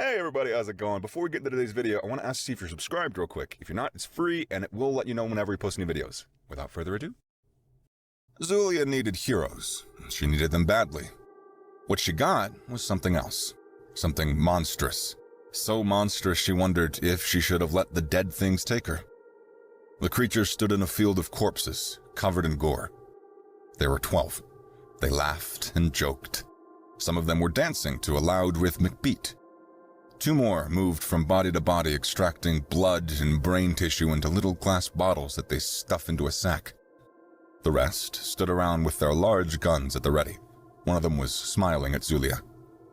Hey everybody, how's it going? Before we get into today's video, I want to ask to see if you're subscribed real quick. If you're not, it's free and it will let you know whenever we post new videos. Without further ado, Zulia needed heroes. She needed them badly. What she got was something else. Something monstrous. So monstrous she wondered if she should have let the dead things take her. The creatures stood in a field of corpses, covered in gore. There were 12. They laughed and joked. Some of them were dancing to a loud rhythmic beat. 2 more moved from body to body, extracting blood and brain tissue into little glass bottles that they stuff into a sack. The rest stood around with their large guns at the ready. One of them was smiling at Zulia.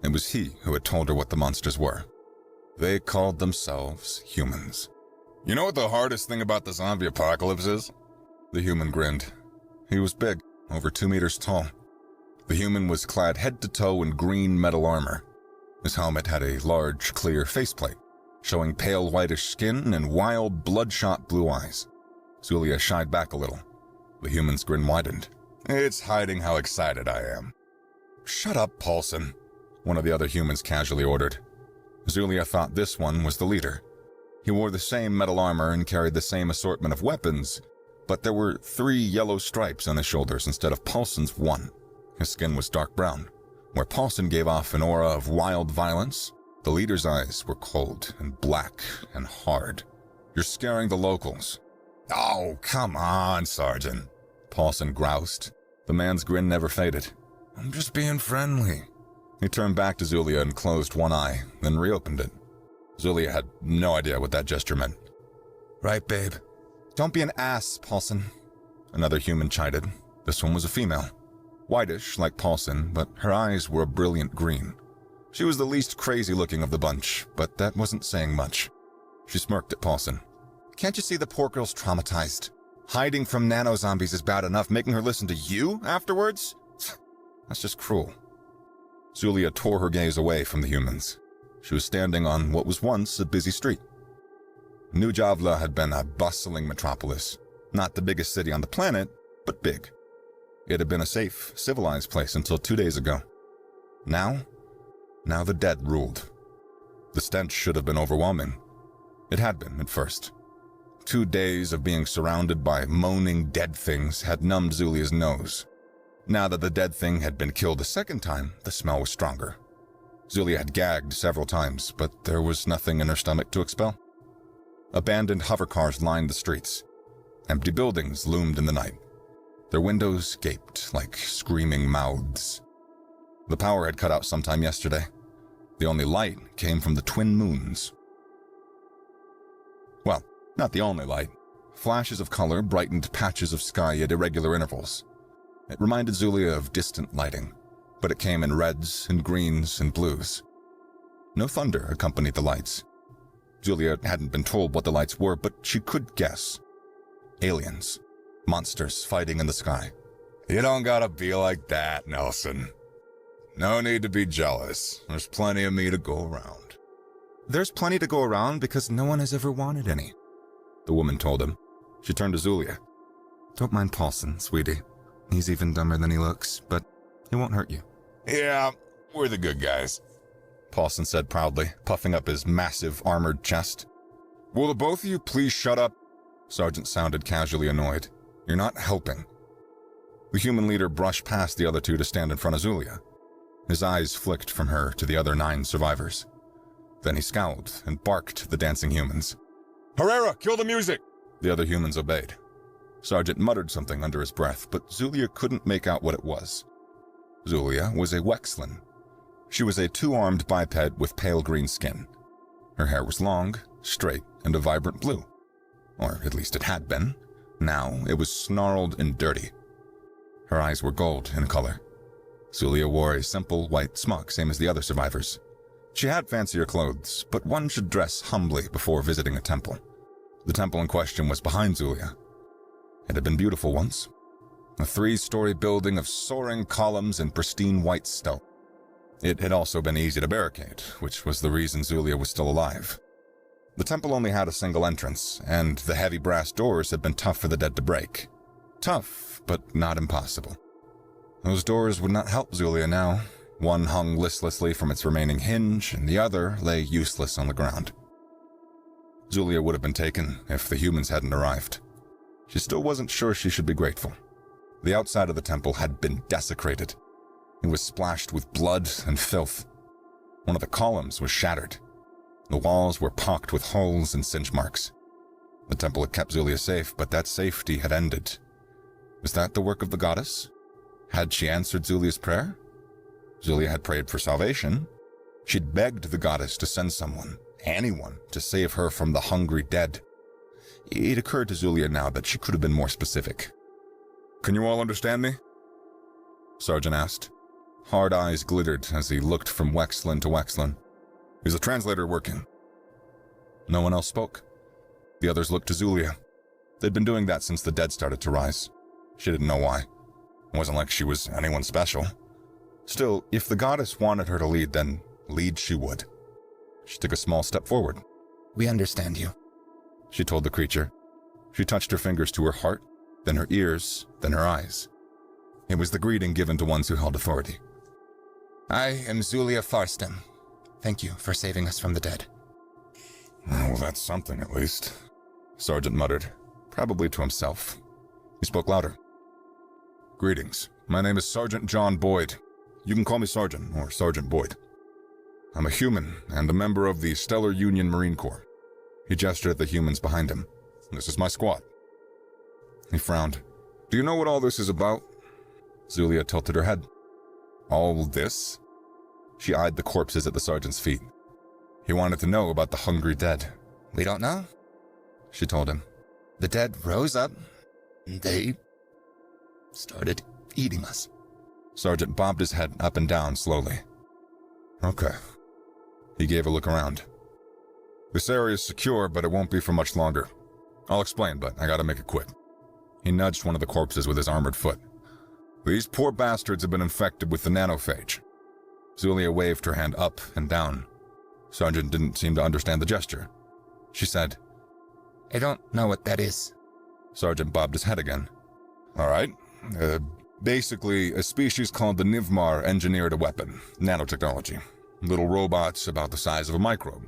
It was he who had told her what the monsters were. They called themselves humans. You know what the hardest thing about the zombie apocalypse is? The human grinned. He was big, over 2 meters tall. The human was clad head to toe in green metal armor. His helmet had a large, clear faceplate, showing pale whitish skin and wild, bloodshot blue eyes. Zulia shied back a little. The human's grin widened. It's hiding how excited I am. Shut up, Paulson, one of the other humans casually ordered. Zulia thought this one was the leader. He wore the same metal armor and carried the same assortment of weapons, but there were 3 yellow stripes on his shoulders instead of Paulson's 1. His skin was dark brown. Where Paulson gave off an aura of wild violence, the leader's eyes were cold and black and hard. You're scaring the locals. Oh, come on, Sergeant, Paulson groused. The man's grin never faded. I'm just being friendly. He turned back to Zulia and closed one eye, then reopened it. Zulia had no idea what that gesture meant. Right, babe. Don't be an ass, Paulson, another human chided. This one was a female. Whitish, like Paulson, but her eyes were a brilliant green. She was the least crazy-looking of the bunch, but that wasn't saying much. She smirked at Paulson. Can't you see the poor girl's traumatized? Hiding from nano-zombies is bad enough, making her listen to you afterwards? That's just cruel. Zulia tore her gaze away from the humans. She was standing on what was once a busy street. New Javla had been a bustling metropolis. Not the biggest city on the planet, but big. It had been a safe, civilized place until 2 days ago. Now the dead ruled. The stench should have been overwhelming. It had been at first. 2 days of being surrounded by moaning dead things had numbed Zulia's nose. Now that the dead thing had been killed a second time, the smell was stronger. Zulia had gagged several times, but there was nothing in her stomach to expel. Abandoned hovercars lined the streets. Empty buildings loomed in the night. Their windows gaped like screaming mouths. The power had cut out sometime yesterday. The only light came from the twin moons. Well, not the only light. Flashes of color brightened patches of sky at irregular intervals. It reminded Zulia of distant lighting, but it came in reds and greens and blues. No thunder accompanied the lights. Zulia hadn't been told what the lights were, but she could guess. Aliens. Monsters fighting in the sky. You don't gotta be like that, Nelson. No need to be jealous. There's plenty of me to go around. There's plenty to go around because no one has ever wanted any, the woman told him. She turned to Zulia. Don't mind Paulson, sweetie. He's even dumber than he looks, but he won't hurt you. Yeah, we're the good guys, Paulson said proudly, puffing up his massive armored chest. Will the both of you please shut up? Sergeant sounded casually annoyed. You're not helping. The human leader brushed past the other 2 to stand in front of Zulia. His eyes flicked from her to the other 9 survivors. Then he scowled and barked at the dancing humans. Herrera, kill the music! The other humans obeyed. Sergeant muttered something under his breath, but Zulia couldn't make out what it was. Zulia was a Wexlan. She was a 2-armed biped with pale green skin. Her hair was long, straight, and a vibrant blue. Or at least it had been. Now it was snarled and dirty. Her eyes were gold in color. Zulia wore a simple white smock, same as the other survivors. She had fancier clothes, but one should dress humbly before visiting a temple. The temple in question was behind Zulia. It had been beautiful once. A 3-story building of soaring columns and pristine white stone. It had also been easy to barricade, which was the reason Zulia was still alive. The temple only had a single entrance, and the heavy brass doors had been tough for the dead to break. Tough, but not impossible. Those doors would not help Zulia now. One hung listlessly from its remaining hinge, and the other lay useless on the ground. Zulia would have been taken if the humans hadn't arrived. She still wasn't sure she should be grateful. The outside of the temple had been desecrated. It was splashed with blood and filth. One of the columns was shattered. The walls were pocked with holes and singe marks. The temple had kept Zulia safe, but that safety had ended. Was that the work of the goddess? Had she answered Zulia's prayer? Zulia had prayed for salvation. She'd begged the goddess to send someone, anyone, to save her from the hungry dead. It occurred to Zulia now that she could have been more specific. "Can you all understand me?" Sergeant asked. Hard eyes glittered as he looked from Wexlin to Wexlin. "Is the translator working?" No one else spoke. The others looked to Zulia. They'd been doing that since the dead started to rise. She didn't know why. It wasn't like she was anyone special. Still, if the goddess wanted her to lead, then lead she would. She took a small step forward. "We understand you," she told the creature. She touched her fingers to her heart, then her ears, then her eyes. It was the greeting given to ones who held authority. "I am Zulia Farston. Thank you for saving us from the dead." "Well, that's something at least," Sergeant muttered, probably to himself. He spoke louder. "Greetings. My name is Sergeant John Boyd. You can call me Sergeant or Sergeant Boyd. I'm a human and a member of the Stellar Union Marine Corps." He gestured at the humans behind him. "This is my squad." He frowned. "Do you know what all this is about?" Zulia tilted her head. "All this?" She eyed the corpses at the sergeant's feet. He wanted to know about the hungry dead. "We don't know," she told him. "The dead rose up, and they started eating us." Sergeant bobbed his head up and down slowly. "Okay." He gave a look around. "This area is secure, but it won't be for much longer. I'll explain, but I gotta make it quick." He nudged one of the corpses with his armored foot. "These poor bastards have been infected with the nanophage." Zulia waved her hand up and down. Sergeant didn't seem to understand the gesture. She said, "I don't know what that is." Sergeant bobbed his head again. "All right. Basically, a species called the Nivmar engineered a weapon, nanotechnology. Little robots about the size of a microbe.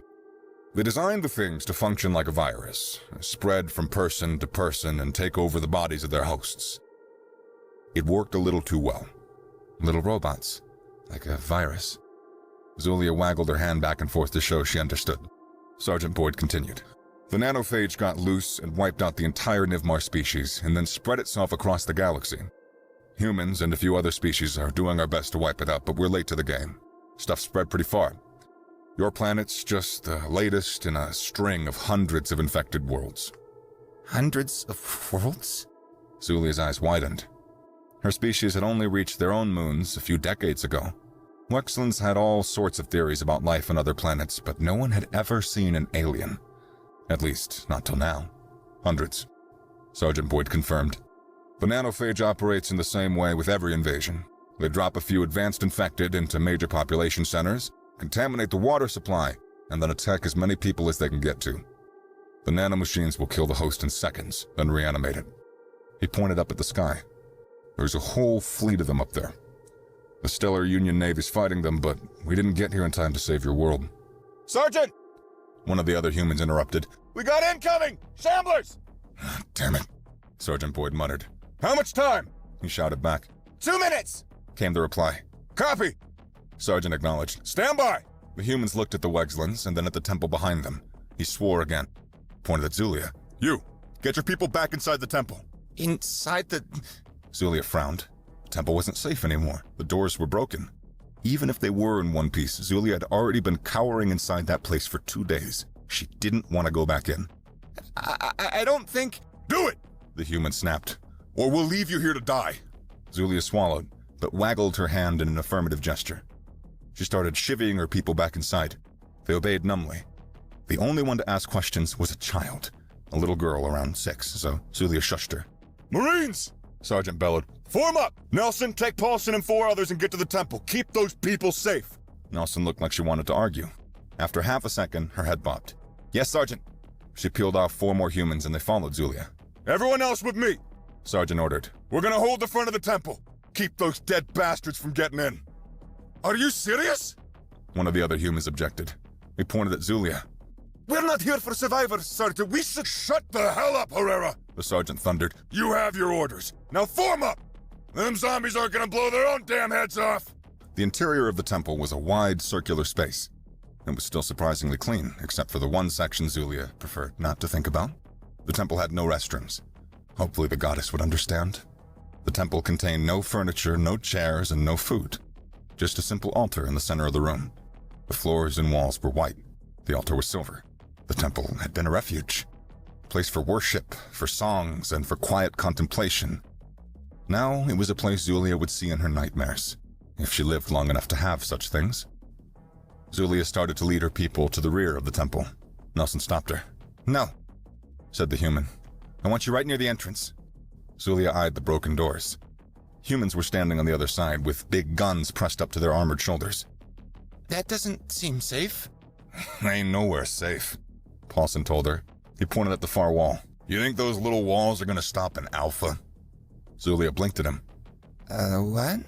They designed the things to function like a virus, spread from person to person and take over the bodies of their hosts. It worked a little too well. Little robots, like a virus. Zulia waggled her hand back and forth to show she understood. Sergeant Boyd continued. The nanophage got loose and wiped out the entire Nivmar species and then spread itself across the galaxy. Humans and a few other species are doing our best to wipe it out, but we're late to the game. Stuff spread pretty far. Your planet's just the latest in a string of hundreds of infected worlds." "Hundreds of worlds?" Zulia's eyes widened. Her species had only reached their own moons a few decades ago. Wexlands had all sorts of theories about life on other planets, but no one had ever seen an alien. At least, not till now. Hundreds. Sergeant Boyd confirmed. The nanophage operates in the same way with every invasion. They drop a few advanced infected into major population centers, contaminate the water supply, and then attack as many people as they can get to. The nanomachines will kill the host in seconds, then reanimate it. He pointed up at the sky. There's a whole fleet of them up there. The Stellar Union Navy's fighting them, but we didn't get here in time to save your world." "Sergeant!" One of the other humans interrupted. "We got incoming! Shamblers!" "Damn it," Sergeant Boyd muttered. "How much time?" He shouted back. 2 minutes! Came the reply. Copy! Sergeant acknowledged. Stand by! The humans looked at the Wegslans and then at the temple behind them. He swore again. Pointed at Zulia. "You! Get your people back inside the temple!" "Inside the..." Zulia frowned. The temple wasn't safe anymore. The doors were broken. Even if they were in one piece, Zulia had already been cowering inside that place for 2 days. She didn't want to go back in. I don't think... "Do it!" the human snapped. "Or we'll leave you here to die." Zulia swallowed, but waggled her hand in an affirmative gesture. She started chivying her people back inside. They obeyed numbly. The only one to ask questions was a child, a little girl around 6, so Zulia shushed her. "Marines!" Sergeant bellowed. "Form up! Nelson, take Paulson and 4 others and get to the temple. Keep those people safe!" Nelson looked like she wanted to argue. After half a second, her head bobbed. "Yes, Sergeant." She peeled off 4 more humans and they followed Zulia. "Everyone else with me!" Sergeant ordered. "We're gonna hold the front of the temple. Keep those dead bastards from getting in." Are you serious? One of the other humans objected. He pointed at Zulia. We're not here for survivors, Sergeant. We should shut the hell up, Herrera! The sergeant thundered. You have your orders. Now form up! Them zombies aren't gonna blow their own damn heads off! The interior of the temple was a wide, circular space. It was still surprisingly clean, except for the one section Zulia preferred not to think about. The temple had no restrooms. Hopefully the goddess would understand. The temple contained no furniture, no chairs, and no food. Just a simple altar in the center of the room. The floors and walls were white. The altar was silver. The temple had been a refuge. A place for worship, for songs, and for quiet contemplation. Now it was a place Zulia would see in her nightmares, if she lived long enough to have such things. Zulia started to lead her people to the rear of the temple. Nelson stopped her. "No," said the human. "I want you right near the entrance." Zulia eyed the broken doors. Humans were standing on the other side with big guns pressed up to their armored shoulders. That doesn't seem safe. "Ain't nowhere safe," Paulson told her. He pointed at the far wall. "You think those little walls are gonna stop an Alpha?" Zulia blinked at him. What?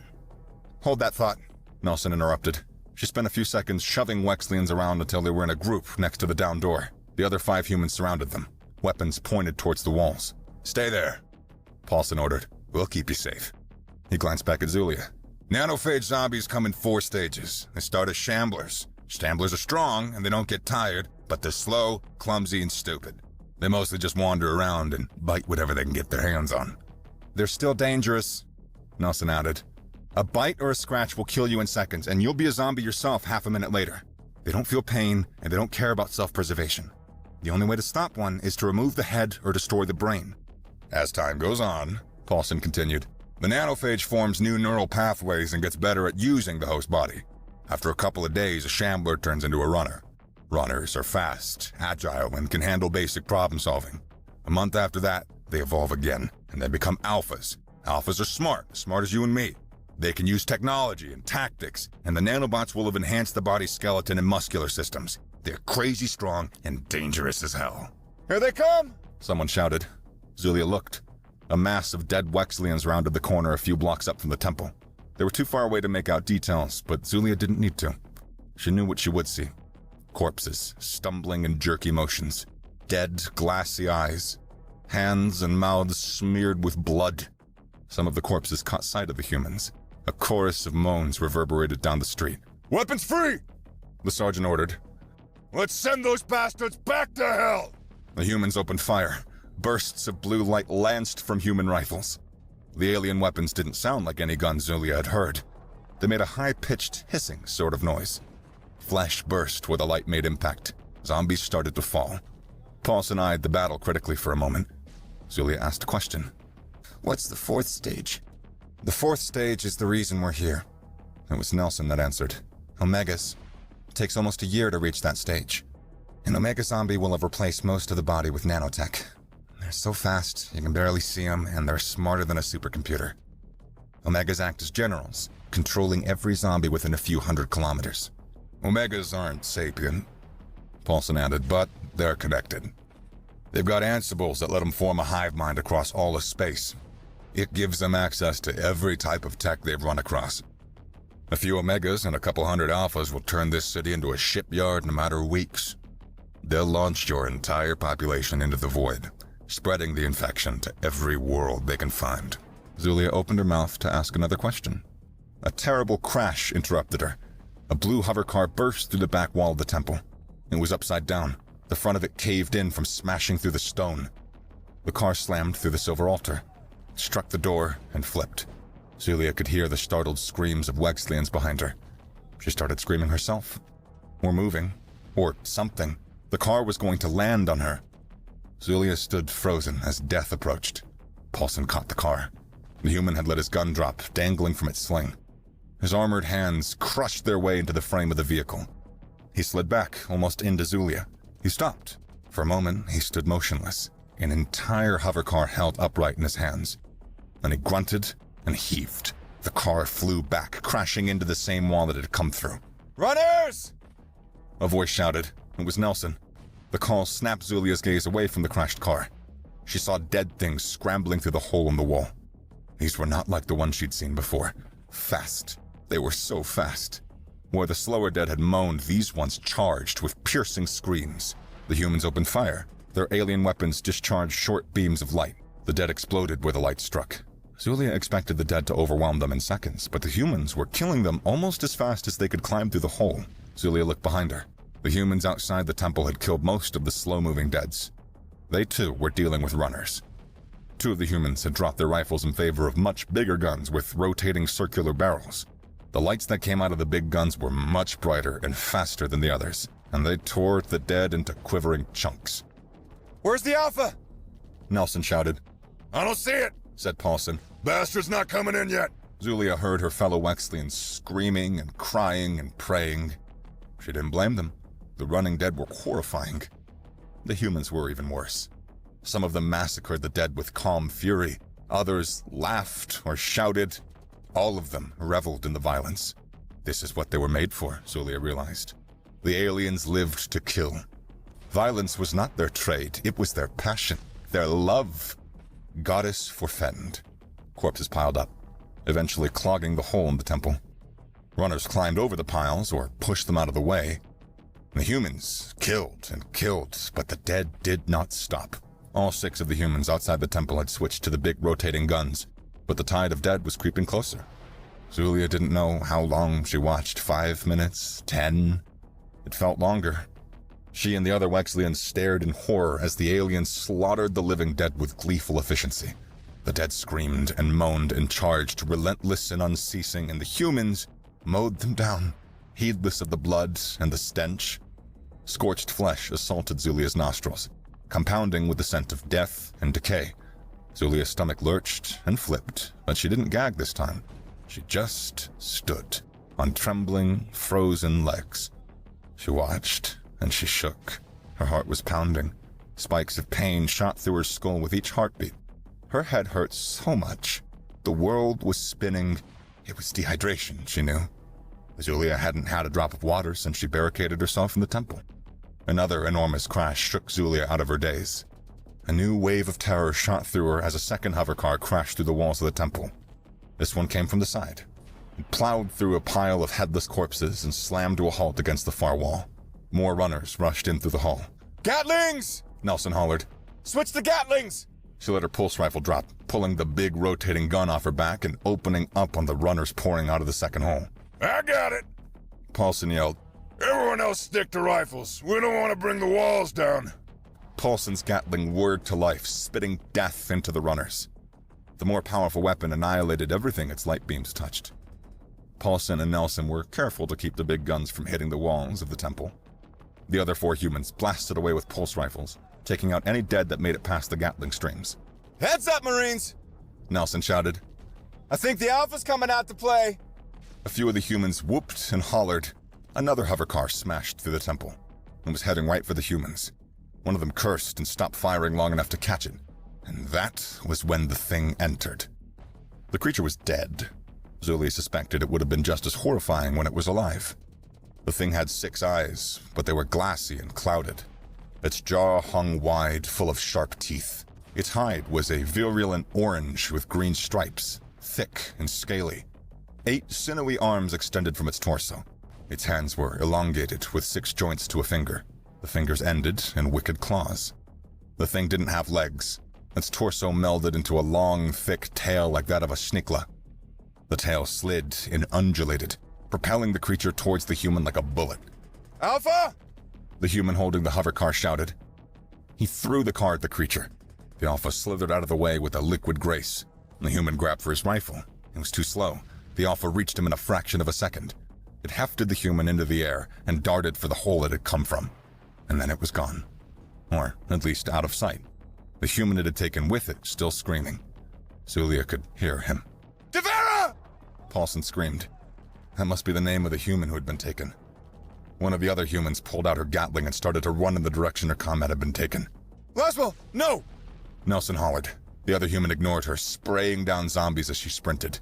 "Hold that thought," Nelson interrupted. She spent a few seconds shoving Wexleans around until they were in a group next to the down door. The other 5 humans surrounded them, weapons pointed towards the walls. "Stay there," Paulson ordered. "We'll keep you safe." He glanced back at Zulia. "Nanophage zombies come in 4 stages. They start as shamblers. Shamblers are strong, and they don't get tired, but they're slow, clumsy, and stupid. They mostly just wander around and bite whatever they can get their hands on. They're still dangerous," Nelson added. "A bite or a scratch will kill you in seconds, and you'll be a zombie yourself half a minute later. They don't feel pain, and they don't care about self-preservation. The only way to stop one is to remove the head or destroy the brain." "As time goes on," Paulson continued, "the nanophage forms new neural pathways and gets better at using the host body. After a couple of days, a shambler turns into a runner. Runners are fast, agile, and can handle basic problem solving. A month after that, they evolve again, and they become alphas. Alphas are smart as you and me. They can use technology and tactics, and the nanobots will have enhanced the body's skeleton and muscular systems. They're crazy strong and dangerous as hell." Here they come! Someone shouted. Zulia looked. A mass of dead Wexleans rounded the corner a few blocks up from the temple. They were too far away to make out details, but Zulia didn't need to. She knew what she would see. Corpses, stumbling in jerky motions. Dead, glassy eyes. Hands and mouths smeared with blood. Some of the corpses caught sight of the humans. A chorus of moans reverberated down the street. Weapons free! The sergeant ordered. Let's send those bastards back to hell! The humans opened fire. Bursts of blue light lanced from human rifles. The alien weapons didn't sound like any guns Zulia had heard. They made a high-pitched, hissing sort of noise. Flesh burst where the light made impact. Zombies started to fall. Paulson eyed the battle critically for a moment. Zulia asked a question. What's the 4th stage? "The 4th stage is the reason we're here." It was Nelson that answered. "Omegas. It takes almost a year to reach that stage. An Omega zombie will have replaced most of the body with nanotech. They're so fast, you can barely see them, and they're smarter than a supercomputer. Omegas act as generals, controlling every zombie within a few hundred kilometers. Omegas aren't sapient," Paulson added, "but they're connected. They've got ansibles that let them form a hive mind across all of space. It gives them access to every type of tech they've run across. A few Omegas and a couple hundred Alphas will turn this city into a shipyard in a matter of weeks. They'll launch your entire population into the void, spreading the infection to every world they can find." Zulia opened her mouth to ask another question. A terrible crash interrupted her. A blue hovercar burst through the back wall of the temple. It was upside down. The front of it caved in from smashing through the stone. The car slammed through the silver altar, struck the door, and flipped. Zulia could hear the startled screams of Wexleans behind her. She started screaming herself. Or moving. Or something. The car was going to land on her. Zulia stood frozen as death approached. Paulson caught the car. The human had let his gun drop, dangling from its sling. His armored hands crushed their way into the frame of the vehicle. He slid back, almost into Zulia. He stopped. For a moment, he stood motionless, an entire hovercar held upright in his hands. Then he grunted and heaved. The car flew back, crashing into the same wall that it had come through. Runners! A voice shouted. It was Nelson. The call snapped Zulia's gaze away from the crashed car. She saw dead things scrambling through the hole in the wall. These were not like the ones she'd seen before. Fast, They were so fast. Where the slower dead had moaned, these ones charged with piercing screams. The humans opened fire. Their alien weapons discharged short beams of light. The dead exploded where the light struck. Zulia expected the dead to overwhelm them in seconds, but the humans were killing them almost as fast as they could climb through the hole. Zulia looked behind her. The humans outside the temple had killed most of the slow-moving deads. They too were dealing with runners. 2 of the humans had dropped their rifles in favor of much bigger guns with rotating circular barrels. The lights that came out of the big guns were much brighter and faster than the others, and they tore the dead into quivering chunks. Where's the Alpha? Nelson shouted. I don't see it, Said Paulson. Bastard's not coming in yet. Zulia heard her fellow Wexleyan screaming and crying and praying. She didn't blame them. The running dead were horrifying. The humans were even worse. Some of them massacred the dead with calm fury. Others laughed or shouted. All of them reveled in the violence. This is what they were made for, Zulia realized. The aliens lived to kill. Violence was not their trade, it was their passion, their love. Goddess forfend. Corpses piled up, eventually clogging the hole in the temple. Runners climbed over the piles or pushed them out of the way. The humans killed and killed, but the dead did not stop. All 6 of the humans outside the temple had switched to the big rotating guns, but the tide of dead was creeping closer. Zulia didn't know how long she watched, 5 minutes, 10. It felt longer. She and the other Wexleyans stared in horror as the aliens slaughtered the living dead with gleeful efficiency. The dead screamed and moaned and charged, relentless and unceasing, and the humans mowed them down, heedless of the blood and the stench. Scorched flesh assaulted Zulia's nostrils, compounding with the scent of death and decay. Zulia's stomach lurched and flipped, but she didn't gag this time. She just stood on trembling, frozen legs. She watched, and she shook. Her heart was pounding. Spikes of pain shot through her skull with each heartbeat. Her head hurt so much. The world was spinning. It was dehydration, she knew. Zulia hadn't had a drop of water since she barricaded herself in the temple. Another enormous crash shook Zulia out of her daze. A new wave of terror shot through her as a second hovercar crashed through the walls of the temple. This one came from the side. It plowed through a pile of headless corpses and slammed to a halt against the far wall. More runners rushed in through the hall. Gatlings! Nelson hollered. Switch to Gatlings! She let her pulse rifle drop, pulling the big rotating gun off her back and opening up on the runners pouring out of the second hole. I got it! Paulson yelled. Everyone else stick to rifles. We don't want to bring the walls down. Paulson's Gatling whirred to life, spitting death into the runners. The more powerful weapon annihilated everything its light beams touched. Paulson and Nelson were careful to keep the big guns from hitting the walls of the temple. The other 4 humans blasted away with pulse rifles, taking out any dead that made it past the Gatling streams. Heads up, Marines! Nelson shouted. I think the Alpha's coming out to play. A few of the humans whooped and hollered. Another hovercar smashed through the temple and was heading right for the humans. One of them cursed and stopped firing long enough to catch it. And that was when the thing entered. The creature was dead. Zulia suspected it would have been just as horrifying when it was alive. The thing had 6 eyes, but they were glassy and clouded. Its jaw hung wide, full of sharp teeth. Its hide was a virulent orange with green stripes, thick and scaly. 8 sinewy arms extended from its torso. Its hands were elongated with 6 joints to a finger. The fingers ended in wicked claws. The thing didn't have legs. Its torso melded into a long, thick tail like that of a schnickla. The tail slid and undulated, propelling the creature towards the human like a bullet. Alpha! The human holding the hovercar shouted. He threw the car at the creature. The Alpha slithered out of the way with a liquid grace. The human grabbed for his rifle. It was too slow. The Alpha reached him in a fraction of a second. It hefted the human into the air and darted for the hole it had come from. And then it was gone. Or at least out of sight. The human it had taken with it still screaming. Zulia could hear him. Devera! Paulson screamed. That must be the name of the human who had been taken. One of the other humans pulled out her Gatling and started to run in the direction her comrade had been taken. Laswell, no! Nelson hollered. The other human ignored her, spraying down zombies as she sprinted.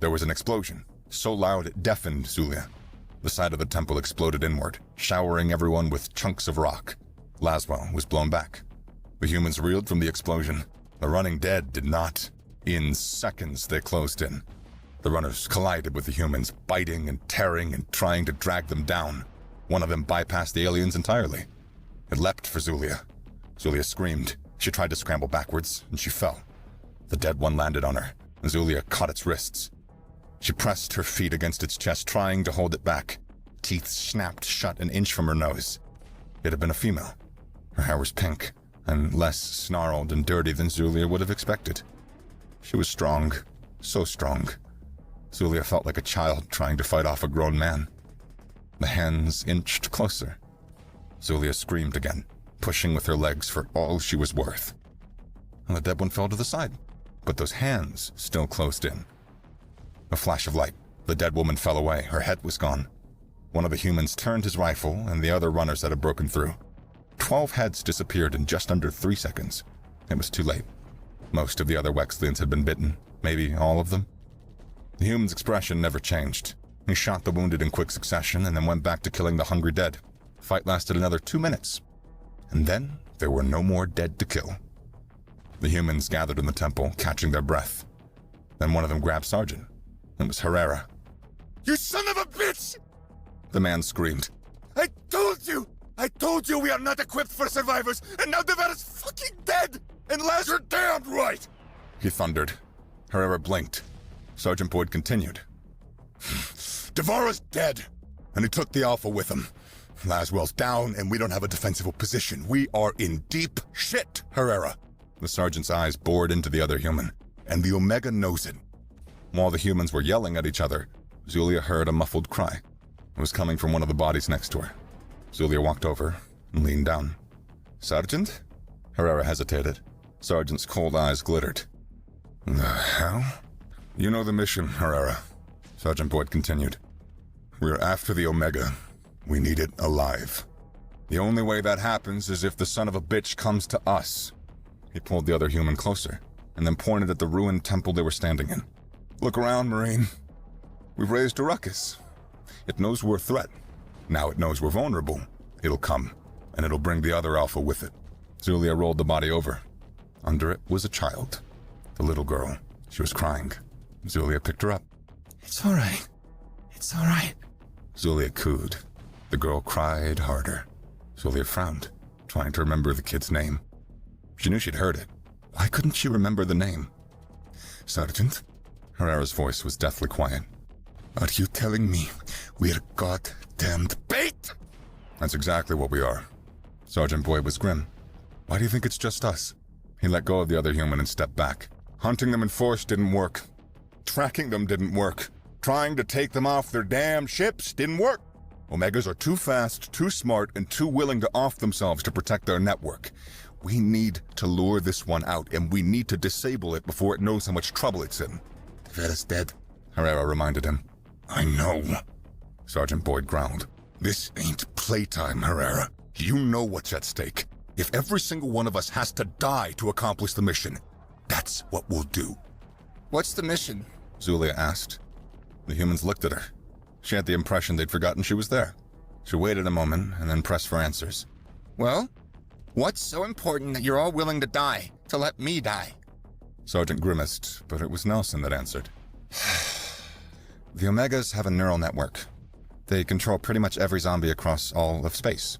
There was an explosion, so loud it deafened Zulia. The side of the temple exploded inward, showering everyone with chunks of rock. Laswell was blown back. The humans reeled from the explosion. The running dead did not. In seconds, they closed in. The runners collided with the humans, biting and tearing and trying to drag them down. One of them bypassed the aliens entirely. It leapt for Zulia. Zulia screamed. She tried to scramble backwards, and she fell. The dead one landed on her, and Zulia caught its wrists. She pressed her feet against its chest, trying to hold it back. Teeth snapped shut an inch from her nose. It had been a female. Her hair was pink, and less snarled and dirty than Zulia would have expected. She was strong, so strong. Zulia felt like a child trying to fight off a grown man. The hands inched closer. Zulia screamed again, pushing with her legs for all she was worth. And the dead one fell to the side, but those hands still closed in. A flash of light. The dead woman fell away. Her head was gone. One of the humans turned his rifle, and the other runners had broken through. 12 heads disappeared in just under 3 seconds. It was too late. Most of the other Wexlians had been bitten, maybe all of them. The human's expression never changed. He shot the wounded in quick succession and then went back to killing the hungry dead. The fight lasted another 2 minutes. And then there were no more dead to kill. The humans gathered in the temple, catching their breath. Then one of them grabbed Sergeant. It was Herrera. You son of a bitch! The man screamed. I told you we are not equipped for survivors, and now Devera's fucking dead! Unless you're damned right! He thundered. Herrera blinked. Sergeant Boyd continued. Devara's dead, and he took the Alpha with him. Laswell's down, and we don't have a defensible position. We are in deep shit, Herrera. The sergeant's eyes bored into the other human. And the Omega knows it. While the humans were yelling at each other, Zulia heard a muffled cry. It was coming from one of the bodies next to her. Zulia walked over and leaned down. Sergeant? Herrera hesitated. Sergeant's cold eyes glittered. The hell? You know the mission, Herrera. Sergeant Boyd continued. We're after the Omega. We need it alive. The only way that happens is if the son of a bitch comes to us. He pulled the other human closer, and then pointed at the ruined temple they were standing in. Look around, Marine. We've raised a ruckus. It knows we're a threat. Now it knows we're vulnerable. It'll come, and it'll bring the other Alpha with it. Zulia rolled the body over. Under it was a child. The little girl. She was crying. Zulia picked her up. It's all right. It's all right. Zulia cooed. The girl cried harder. Zulia frowned, trying to remember the kid's name. She knew she'd heard it. Why couldn't she remember the name? Sergeant? Herrera's voice was deathly quiet. Are you telling me we're goddamned bait? That's exactly what we are. Sergeant Boyd was grim. Why do you think it's just us? He let go of the other human and stepped back. Hunting them in force didn't work. Tracking them didn't work. Trying to take them off their damn ships didn't work. Omegas are too fast, too smart, and too willing to off themselves to protect their network. We need to lure this one out, and we need to disable it before it knows how much trouble it's in. Devera's dead, Herrera reminded him. I know. Sergeant Boyd growled. This ain't playtime, Herrera. You know what's at stake. If every single one of us has to die to accomplish the mission, that's what we'll do. What's the mission? Zulia asked. The humans looked at her. She had the impression they'd forgotten she was there. She waited a moment and then pressed for answers. Well, what's so important that you're all willing to die, to let me die? Sergeant grimaced, but it was Nelson that answered. The Omegas have a neural network. They control pretty much every zombie across all of space.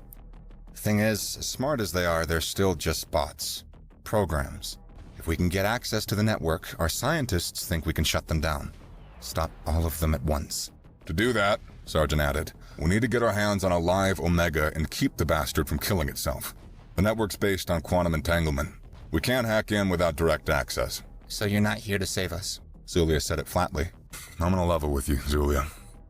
Thing is, as smart as they are, they're still just bots. Programs. If we can get access to the network, our scientists think we can shut them down. Stop all of them at once. To do that, Sergeant added, we need to get our hands on a live Omega and keep the bastard from killing itself. The network's based on quantum entanglement. We can't hack in without direct access. So you're not here to save us? Zulia said it flatly. I'm on a level with you, Zulia,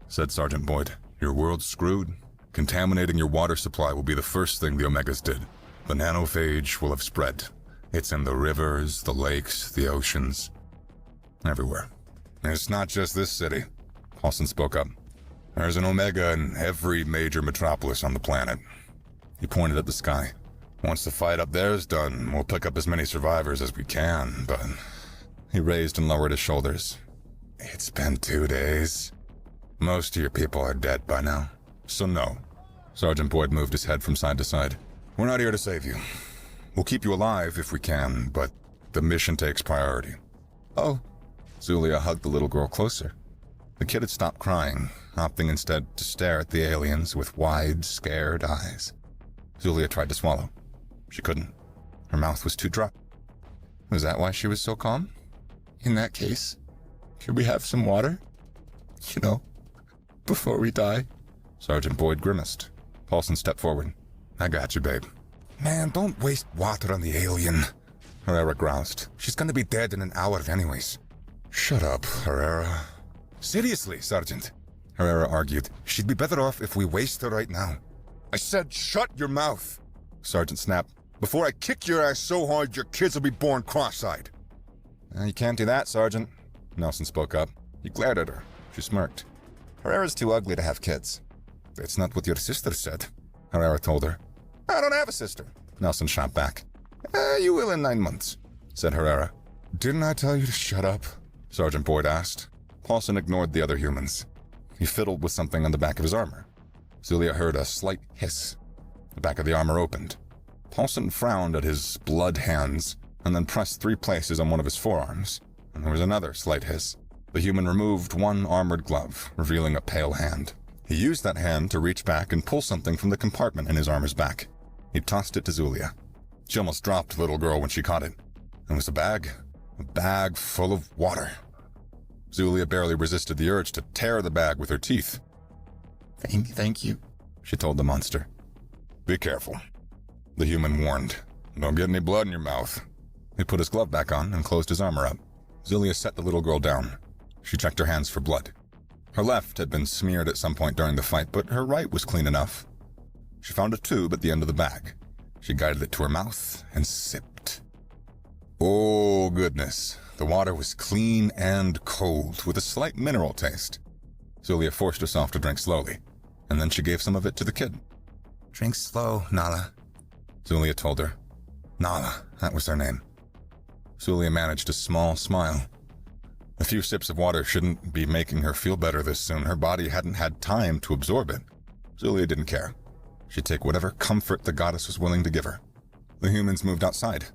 said Sergeant Boyd. Your world's screwed. Contaminating your water supply will be the first thing the Omegas did. The nanophage will have spread. It's in the rivers, the lakes, the oceans. Everywhere. And it's not just this city. Paulson spoke up. There's an Omega in every major metropolis on the planet. He pointed at the sky. Once the fight up there is done, we'll pick up as many survivors as we can, but... He raised and lowered his shoulders. It's been 2 days. Most of your people are dead by now. So no. Sergeant Boyd moved his head from side to side. We're not here to save you. We'll keep you alive if we can, but the mission takes priority. Oh, Zulia hugged the little girl closer. The kid had stopped crying, opting instead to stare at the aliens with wide, scared eyes. Zulia tried to swallow. She couldn't. Her mouth was too dry. Was that why she was so calm? In that case, could we have some water? You know, before we die? Sergeant Boyd grimaced. Paulson stepped forward. I got you, babe. Man, don't waste water on the alien, Herrera groused. She's gonna be dead in an hour anyways. Shut up, Herrera. Seriously, Sergeant, Herrera argued. she'd be better off if we waste her right now. I said shut your mouth, Sergeant snapped. before I kick your ass so hard your kids will be born cross-eyed. You can't do that, Sergeant. Nelson spoke up. He glared at her. She smirked. Herrera's too ugly to have kids. That's not what your sister said, Herrera told her. I don't have a sister, Nelson shot back. You will in 9 months, said Herrera. Didn't I tell you to shut up? Sergeant Boyd asked. Paulson ignored the other humans. He fiddled with something on the back of his armor. Zulia heard a slight hiss. The back of the armor opened. Paulson frowned at his blood hands and then pressed 3 places on one of his forearms. And there was another slight hiss. The human removed one armored glove, revealing a pale hand. He used that hand to reach back and pull something from the compartment in his armor's back. He tossed it to Zulia. She almost dropped the little girl when she caught it. It was a bag full of water. Zulia barely resisted the urge to tear the bag with her teeth. Thank you, she told the monster. Be careful, the human warned. don't get any blood in your mouth. He put his glove back on and closed his armor up. Zulia set the little girl down. She checked her hands for blood. Her left had been smeared at some point during the fight, but her right was clean enough. She found a tube at the end of the bag. She guided it to her mouth and sipped. Oh, goodness. The water was clean and cold, with a slight mineral taste. Zulia forced herself to drink slowly, and then she gave some of it to the kid. Drink slow, Nala, Zulia told her. Nala, that was her name. Zulia managed a small smile. A few sips of water shouldn't be making her feel better this soon. Her body hadn't had time to absorb it. Zulia didn't care. She'd take whatever comfort the goddess was willing to give her. The humans moved outside.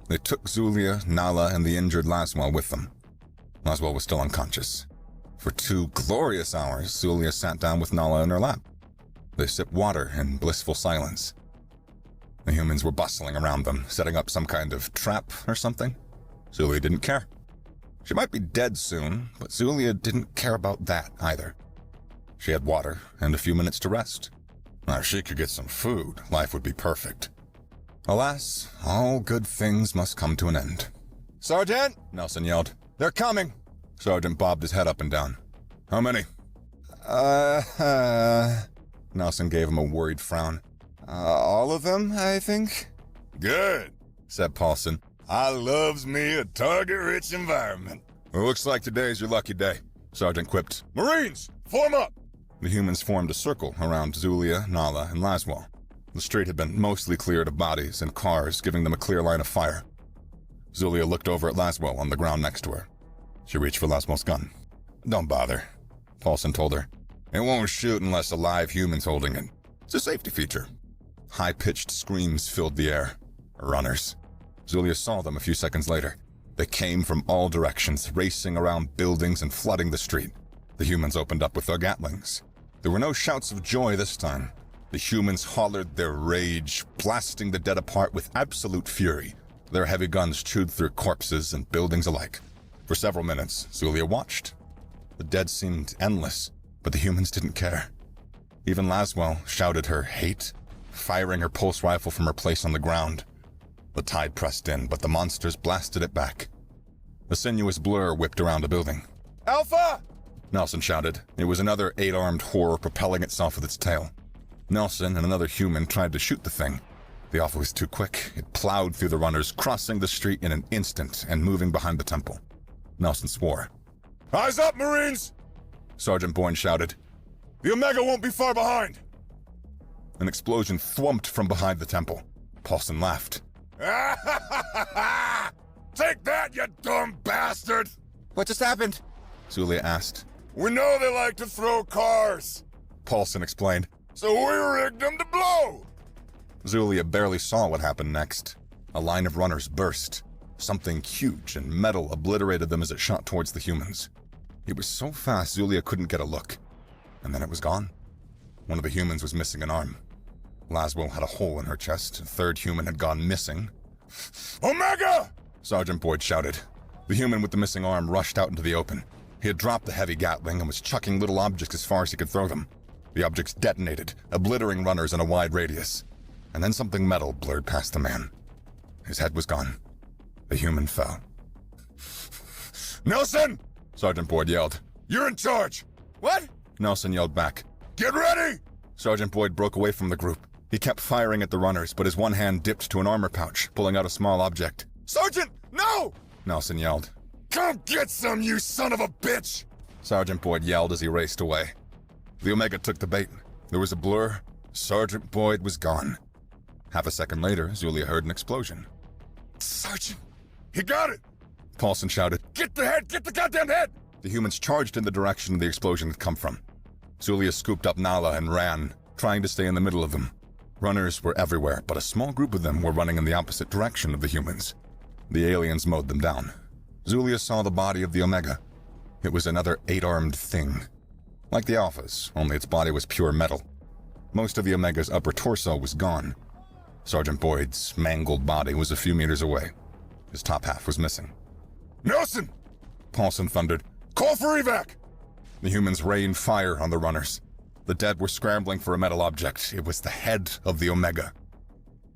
They took Zulia, Nala, and the injured Laswell with them. Laswell was still unconscious. For 2 glorious hours, Zulia sat down with Nala in her lap. They sipped water in blissful silence. The humans were bustling around them, setting up some kind of trap or something. Zulia didn't care. She might be dead soon, but Zulia didn't care about that either. She had water and a few minutes to rest. Now, if she could get some food, life would be perfect. Alas, all good things must come to an end. Sergeant! Nelson yelled. They're coming! Sergeant bobbed his head up and down. How many? Nelson gave him a worried frown. All of them, I think? Good, said Paulson. I loves me a target-rich environment. Well, looks like today's your lucky day, Sergeant quipped. Marines, form up! The humans formed a circle around Zulia, Nala, and Laswell. The street had been mostly cleared of bodies and cars, giving them a clear line of fire. Zulia looked over at Laswell on the ground next to her. She reached for Laswell's gun. Don't bother, Paulson told her. It won't shoot unless a live human's holding it. It's a safety feature. High-pitched screams filled the air. Runners. Zulia saw them a few seconds later. They came from all directions, racing around buildings and flooding the street. The humans opened up with their Gatlings. There were no shouts of joy this time. The humans hollered their rage, blasting the dead apart with absolute fury. Their heavy guns chewed through corpses and buildings alike. For several minutes, Zulia watched. The dead seemed endless, but the humans didn't care. Even Laswell shouted her hate, firing her pulse rifle from her place on the ground. The tide pressed in, but the monsters blasted it back. A sinuous blur whipped around a building. Alpha! Nelson shouted. It was another 8-armed horror propelling itself with its tail. Nelson and another human tried to shoot the thing. The Alpha was too quick. It plowed through the runners, crossing the street in an instant and moving behind the temple. Nelson swore. Eyes up, Marines! Sergeant Boyne shouted. The Omega won't be far behind! An explosion thwumped from behind the temple. Paulson laughed. Take that, you dumb bastard! What just happened? Zulia asked. We know they like to throw cars, Paulson explained. so we rigged them to blow! Zulia barely saw what happened next. A line of runners burst. Something huge and metal obliterated them as it shot towards the humans. It was so fast Zulia couldn't get a look. And then it was gone. One of the humans was missing an arm. Laswell had a hole in her chest. A third human had gone missing. "Omega!" Sergeant Boyd shouted. The human with the missing arm rushed out into the open. He had dropped the heavy Gatling and was chucking little objects as far as he could throw them. The objects detonated, obliterating runners in a wide radius. And then something metal blurred past the man. His head was gone. The human fell. "Nelson!" Sergeant Boyd yelled. "You're in charge!" "What?" Nelson yelled back. "Get ready!" Sergeant Boyd broke away from the group. He kept firing at the runners, but his one hand dipped to an armor pouch, pulling out a small object. "Sergeant, no!" Nelson yelled. "Come get some, you son of a bitch!" Sergeant Boyd yelled as he raced away. The Omega took the bait. There was a blur. Sergeant Boyd was gone. Half a second later, Zulia heard an explosion. "Sergeant, he got it!" Paulson shouted. "Get the head! Get the goddamn head!" The humans charged in the direction the explosion had come from. Zulia scooped up Nala and ran, trying to stay in the middle of them. Runners were everywhere, but a small group of them were running in the opposite direction of the humans. The aliens mowed them down. Zulia saw the body of the Omega. It was another 8-armed thing. Like the Alphas, only its body was pure metal. Most of the Omega's upper torso was gone. Sergeant Boyd's mangled body was a few meters away. His top half was missing. "Nelson!" Paulson thundered. "Call for evac!" The humans rained fire on the runners. The dead were scrambling for a metal object. It was the head of the Omega.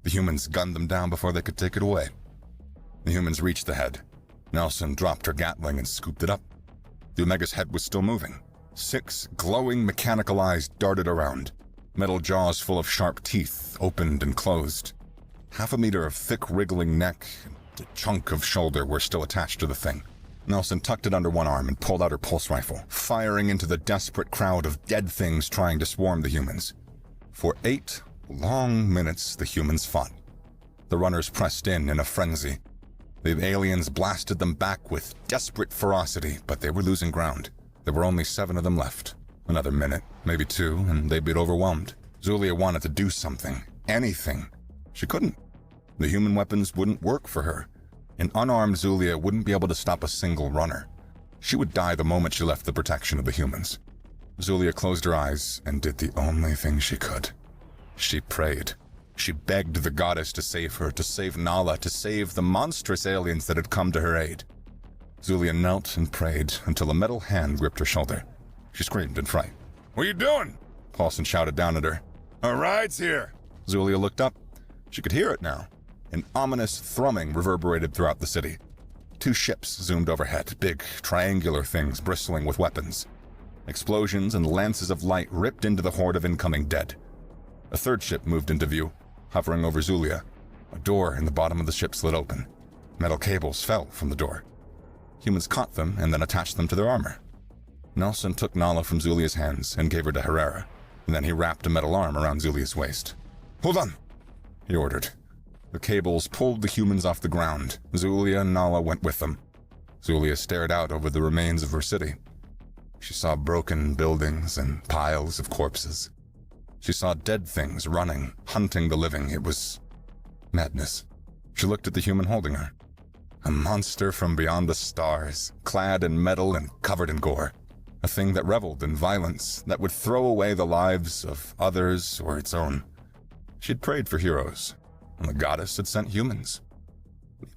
The humans gunned them down before they could take it away. The humans reached the head. Nelson dropped her Gatling and scooped it up. The Omega's head was still moving. 6 glowing mechanical eyes darted around. Metal jaws full of sharp teeth opened and closed. Half a meter of thick wriggling neck and a chunk of shoulder were still attached to the thing. Nelson tucked it under one arm and pulled out her pulse rifle, firing into the desperate crowd of dead things trying to swarm the humans. For 8 long minutes, the humans fought. The runners pressed in a frenzy. The aliens blasted them back with desperate ferocity, but they were losing ground. There were only 7 of them left. Another minute, maybe 2, and they'd be overwhelmed. Zulia wanted to do something, anything. She couldn't. The human weapons wouldn't work for her. An unarmed Zulia wouldn't be able to stop a single runner. She would die the moment she left the protection of the humans. Zulia closed her eyes and did the only thing she could. She prayed. She begged the goddess to save her, to save Nala, to save the monstrous aliens that had come to her aid. Zulia knelt and prayed until a metal hand gripped her shoulder. She screamed in fright. "What are you doing?" Paulson shouted down at her. "A ride's here." Zulia looked up. She could hear it now. An ominous thrumming reverberated throughout the city. 2 ships zoomed overhead, big, triangular things bristling with weapons. Explosions and lances of light ripped into the horde of incoming dead. A 3rd ship moved into view, hovering over Zulia. A door in the bottom of the ship slid open. Metal cables fell from the door. Humans caught them and then attached them to their armor. Nelson took Nala from Zulia's hands and gave her to Herrera, and then he wrapped a metal arm around Zulia's waist. "Hold on," he ordered. The cables pulled the humans off the ground. Zulia and Nala went with them. Zulia stared out over the remains of her city. She saw broken buildings and piles of corpses. She saw dead things running, hunting the living. It was madness. She looked at the human holding her. A monster from beyond the stars, clad in metal and covered in gore. A thing that reveled in violence, that would throw away the lives of others or its own. She'd prayed for heroes, and the goddess had sent humans.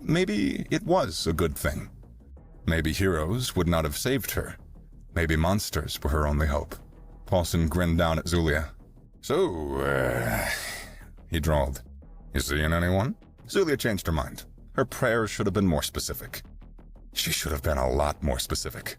Maybe it was a good thing. Maybe heroes would not have saved her. Maybe monsters were her only hope. Paulson grinned down at Zulia. "So, he drawled. "You seeing anyone?" Zulia changed her mind. Her prayers should have been more specific. She should have been a lot more specific.